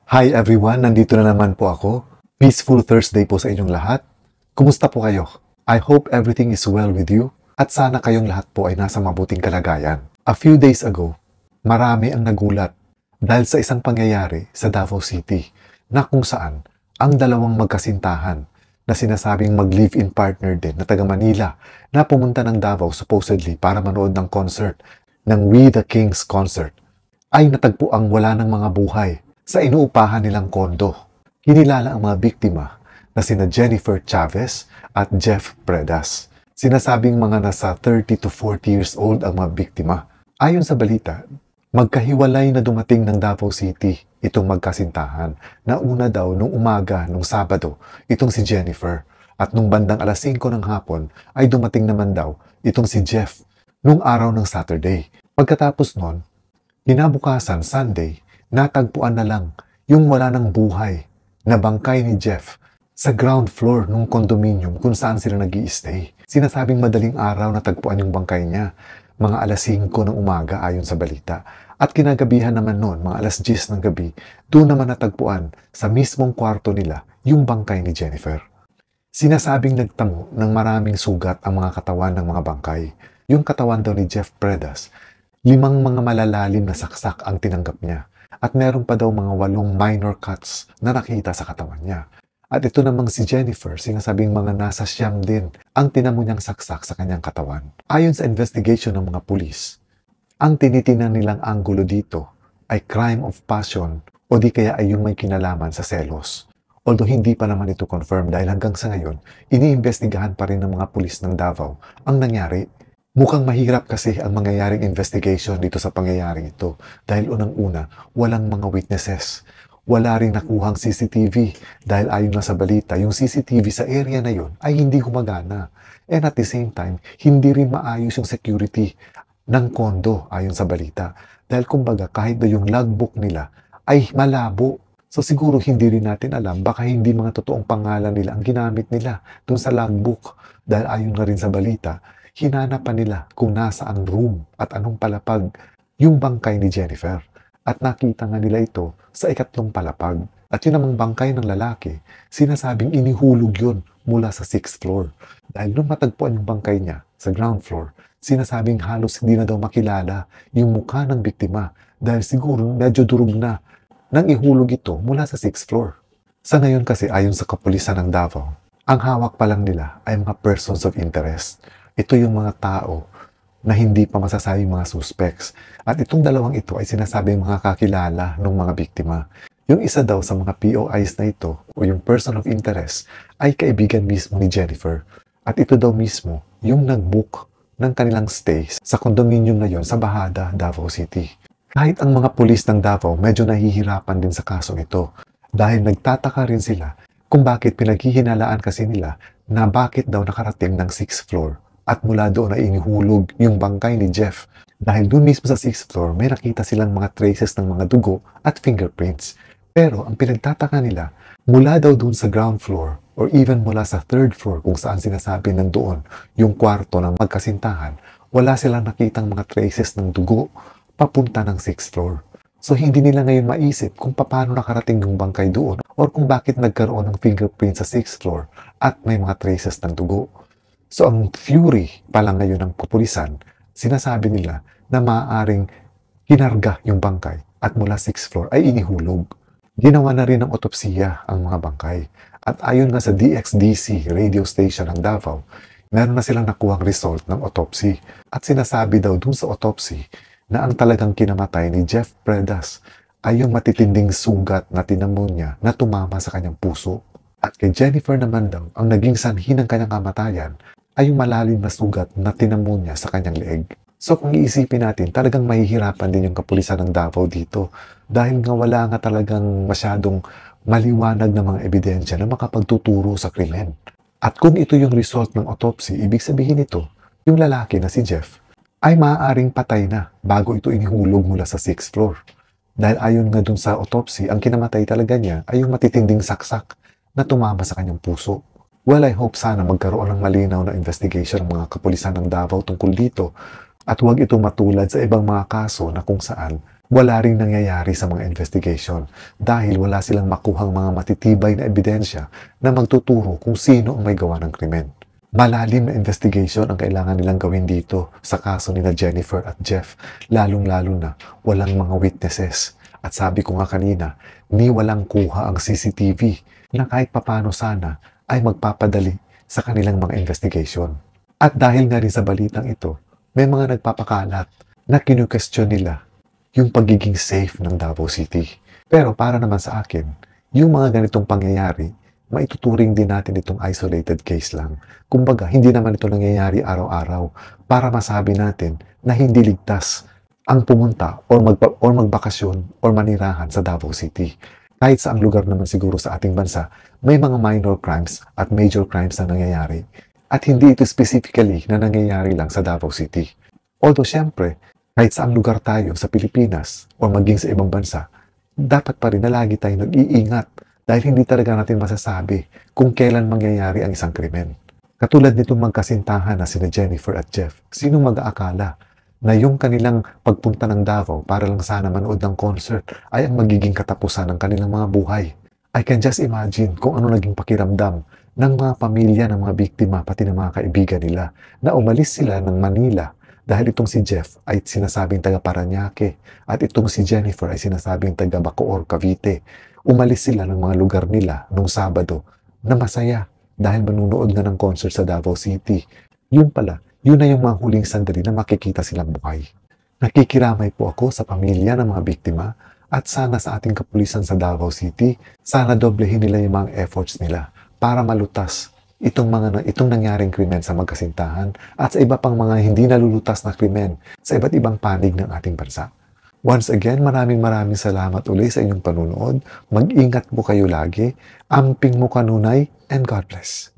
Hi everyone, nandito na naman po ako. Peaceful Thursday po sa inyong lahat. Kumusta po kayo? I hope everything is well with you at sana kayong lahat po ay nasa mabuting kalagayan. A few days ago, marami ang nagulat dahil sa isang pangyayari sa Davao City na kung saan ang dalawang magkasintahan na sinasabing mag-live-in partner din na taga Manila na pumunta ng Davao supposedly para manood ng concert ng We the Kings concert ay natagpuang wala ng mga buhay sa inuupahan nilang kondo. Kinilala ang mga biktima na sina Jennifer Chavez at Jeff Predas. Sinasabing mga nasa 30 to 40 years old ang mga biktima. Ayon sa balita, magkahiwalay na dumating ng Davao City itong magkasintahan na una daw nung umaga nung Sabado itong si Jennifer at nung bandang alas 5 ng hapon ay dumating naman daw itong si Jeff nung araw ng Saturday. Pagkatapos nun, kinabukasan Sunday, natagpuan na lang yung wala ng buhay na bangkay ni Jeff sa ground floor ng condominium kung saan sila nag-i-stay. Sinasabing madaling araw natagpuan yung bangkay niya, mga alas 5 ng umaga ayon sa balita. At kinagabihan naman noon, mga alas 10 ng gabi, doon naman natagpuan sa mismong kwarto nila yung bangkay ni Jennifer. Sinasabing nagtamo ng maraming sugat ang mga katawan ng mga bangkay. Yung katawan daw ni Jeff Predas, 5 mga malalalim na saksak ang tinanggap niya. At meron pa daw mga 8 minor cuts na nakita sa katawan niya. At ito namang si Jennifer, sinasabing mga nasa 9 din ang tinamo niyang saksak sa kanyang katawan. Ayon sa investigation ng mga pulis, ang tinitinan nilang anggulo dito ay crime of passion o di kaya ay yung may kinalaman sa selos. Although hindi pa naman ito confirmed dahil hanggang sa ngayon, iniimbestigahan pa rin ng mga pulis ng Davao ang nangyari. Mukhang mahirap kasi ang mangyayaring investigation dito sa pangyayaring ito dahil unang-una, walang mga witnesses. Wala rin nakuhang CCTV dahil ayon na sa balita, yung CCTV sa area na yon ay hindi gumagana. And at the same time, hindi rin maayos yung security ng kondo ayon sa balita. Dahil kumbaga kahit na yung logbook nila ay malabo. So siguro hindi rin natin alam, baka hindi mga totoong pangalan nila ang ginamit nila dun sa logbook. Dahil ayon na rin sa balita, hinanapan nila kung nasa ang room at anong palapag yung bangkay ni Jennifer. At nakita nga nila ito sa ikatlong palapag. At yun namang bangkay ng lalaki, sinasabing inihulog yun mula sa 6th floor. Dahil nung matagpuan yung bangkay niya sa ground floor, sinasabing halos hindi na daw makilala yung mukha ng biktima dahil siguro medyo durog na nang ihulog ito mula sa 6th floor. Sa ngayon kasi ayon sa kapulisan ng Davao, ang hawak pa lang nila ay mga persons of interest. Ito yung mga tao na hindi pa masasabing mga suspects. At itong dalawang ito ay sinasabing mga kakilala ng mga biktima. Yung isa daw sa mga POIs na ito o yung person of interest ay kaibigan mismo ni Jennifer. At ito daw mismo yung nag-book ng kanilang stay sa condominium na yon sa Bahada, Davao City. Kahit ang mga pulis ng Davao medyo nahihirapan din sa kasong ito dahil nagtataka rin sila kung bakit pinaghihinalaan kasi nila na bakit daw nakarating ng 6th floor. At mula doon ay inihulog yung bangkay ni Jeff. Dahil doon mismo sa 6th floor, may nakita silang mga traces ng mga dugo at fingerprints. Pero ang pinagtataka nila, mula daw doon sa ground floor or even mula sa 3rd floor kung saan sinasabi nandoon yung kwarto ng magkasintahan, wala silang nakitang mga traces ng dugo papunta ng 6th floor. So hindi nila ngayon maisip kung paano nakarating yung bangkay doon or kung bakit nagkaroon ng fingerprints sa 6th floor at may mga traces ng dugo. So ang theory pala ngayon ng kapulisan, sinasabi nila na maaaring kinarga yung bangkay at mula 6th floor ay inihulog. Ginawa na rin ng otopsiya ang mga bangkay. At ayon nga sa DXDC radio station ng Davao, meron na silang nakuhang result ng autopsy. At sinasabi daw dun sa autopsy na ang talagang kinamatay ni Jeff Predas ay yung matitinding sugat na tinamo niya na tumama sa kanyang puso. At kay Jennifer naman daw, ang naging sanhi ng kanyang kamatayan ay yung malalim na sugat na tinamo niya sa kanyang leeg. So kung iisipin natin, talagang mahihirapan din yung kapulisan ng Davao dito dahil nga wala nga talagang masyadong maliwanag na mga ebidensya na makapagtuturo sa krimen. At kung ito yung result ng autopsy, ibig sabihin nito, yung lalaki na si Jeff ay maaaring patay na bago ito inihulog mula sa 6th floor. Dahil ayon nga dun sa autopsy, ang kinamatay talaga niya ay yung matitinding saksak na tumama sa kanyang puso. Well, I hope sana magkaroon ng malinaw na investigation ng mga kapulisan ng Davao tungkol dito at huwag ito matulad sa ibang mga kaso na kung saan Wala ring nangyayari sa mga investigation dahil wala silang makuhang mga matitibay na ebidensya na magtuturo kung sino ang may gawa ng krimen. Malalim na investigation ang kailangan nilang gawin dito sa kaso nila Jennifer at Jeff, lalong-lalo na walang mga witnesses. At sabi ko nga kanina, ni walang kuha ang CCTV na kahit papano sana ay magpapadali sa kanilang mga investigation. At dahil nga rin sa balitang ito, may mga nagpapakalat na kinukestyon nila yung pagiging safe ng Davao City. Pero para naman sa akin, yung mga ganitong pangyayari, maituturing din natin itong isolated case lang. Kumbaga, hindi naman ito nangyayari araw-araw para masabi natin na hindi ligtas ang pumunta or magbakasyon or manirahan sa Davao City. Kahit saang lugar naman siguro sa ating bansa, may mga minor crimes at major crimes na nangyayari. At hindi ito specifically na nangyayari lang sa Davao City. Although syempre, kahit saang lugar tayo sa Pilipinas o maging sa ibang bansa, dapat pa rin na lagi tayong nag-iingat dahil hindi talaga natin masasabi kung kailan mangyayari ang isang krimen. Katulad nitong magkasintahan na sina Jennifer at Jeff, sinong mag-aakala na yung kanilang pagpunta ng Davao para lang sana manood ng concert ay ang magiging katapusan ng kanilang mga buhay. I can just imagine kung ano naging pakiramdam ng mga pamilya ng mga biktima pati ng mga kaibigan nila na umalis sila ng Manila dahil itong si Jeff ay sinasabing taga Parañaque at itong si Jennifer ay sinasabing taga Bacoor, Cavite. Umalis sila ng mga lugar nila nung Sabado na masaya dahil manunood nga ng concert sa Davao City. Yun pala, yun na yung mga huling sandali na makikita silang buhay. Nakikiramay po ako sa pamilya ng mga biktima at sana sa ating kapulisan sa Davao City, sana doblehin nila yung mga efforts nila para malutas itong nangyaring krimen sa magkasintahan at sa iba pang mga hindi nalulutas na krimen sa iba't ibang panig ng ating bansa. Once again, maraming salamat uli sa inyong panunood. Mag-ingat po kayo lagi. Amping mo kanunay and God bless.